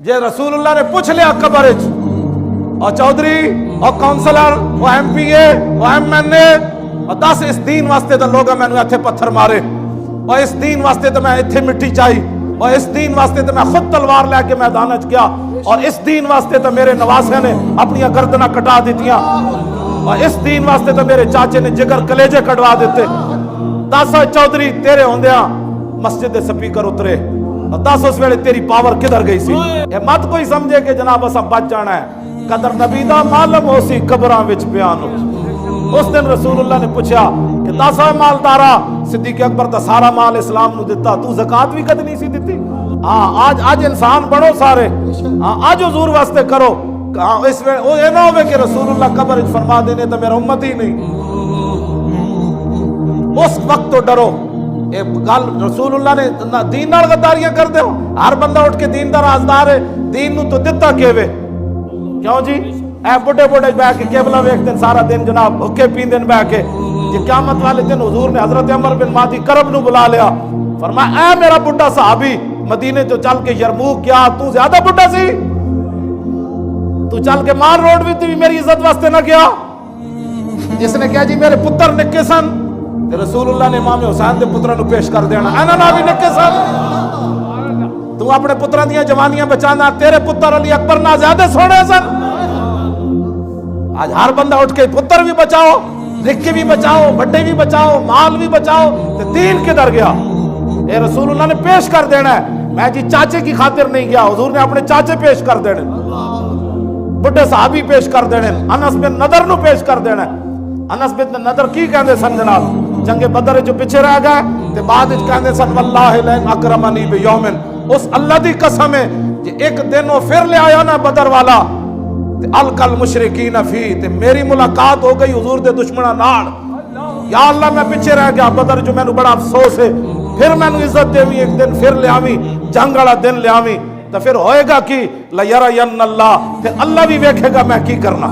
جے رسول اللہ نے پوچھ لیا قبر وچ اور چودھری اور کونسلر اور ایم پی اے اور ایم این اے اور دس اس دین واسطے تو لوگ میں اتنے پتھر مارے اور اس دین واسطے تو میں اتنے مٹی چاہی اور اس دین واسطے تو میں خود تلوار لے کے میدان وچ گیا اور اس دین واسطے تو میرے نواسے نے اپنی گردناں کٹا دیتیاں اور اس دین واسطے تو میرے چاچے نے جگر کلیجے کٹوا دیتے. دس چودھری تیرے ہوندیاں مسجد دے سپیکر اترے اور دس اس ویلے تیری پاور کدھر گئی سی. یہ مت کوئی سمجھے کہ جناب اساں بچ جانا ہے. قدر نبی دا معلوم ہو سی قبراں وچ بیان ہو. اس دن رسول اللہ نے پوچھا کہ دس مالدارا صدیق اکبر تا سارا مال اسلام نو دیتا تو زکات بھی کد نہیں سی دیتی. ہاں آج انسان بڑھو سارے. ہاں آج حضور واسطے کرو. اس ویلے او اے نہ ہوے کہ رسول اللہ قبر وچ فرما دینے تو میرا امت ہی نہیں. اس وقت تو ڈرو. گل رسول اللہ نے دین نال غداریاں کر دے ہو. ہر بندہ اٹھ کے دین دا رازدار ہے. دین نو تو دتا کیوے کیوں جی اے بڑے بڑے بہ کے کیبلا ویکھتے ہیں سارا دن جناب بھوکے پیندے بہ کے. جی قیامت والے دن حضور نے حضرت عمر بن مادی کرب نو بلا لیا. فرمایا اے میرا بڈھا صحابی مدینے تو چل کے یرموک گیا تو زیادہ بڈھا سی. تو چل کے مان روڈ بھی میری عزت واسطے نہ گیا. جس نے کہا جی میرے پتر نکے سن رسول اللہ نے امام حسین دے پتروں نو پیش کر دینا. اینا نہ بھی نکے سن. تو اپنے پتروں دیاں جوانیاں بچانا. تیرے پتر علی اکبر نہ زیادہ سونے سن. آج ہر بندہ اٹھ کے پتر بھی بچاؤ نکے بھی بچاؤ بڑے بھی بچاؤ مال بھی بچاؤ. تے دین کدھر گیا؟ اے رسول اللہ نے پیش کر دینا ہے. میں جی چاچے کی خاطر نہیں گیا. حضور نے اپنے چاچے پیش کر دینے. بڑے صحابی پیش کر دینے. انس بن نضر نو پیش کر دینا. انس بن نضر کی کہندے سن جناب جنگ بدر جو پیچھے رہ گئے تے بعد وچ کہندے سن واللہ لئن اکرمنی بیوم. اس اللہ دی قسم ہے کہ ایک دن وہ پھر لے آیا نا بدر والا تے الکل مشرکین فی تے میری ملاقات ہو گئی حضور دے دشمناں نال. یا اللہ میں پیچھے رہ گیا بدر جو میں نو بڑا افسوس ہے. پھر میں نو عزت دیویں ایک دن پھر لے آویں جنگ والا دن لے آویں تو پھر ہوئے گا کہ لیرین اللہ پھر اللہ بھی ویکھے گا میں کی کرنا.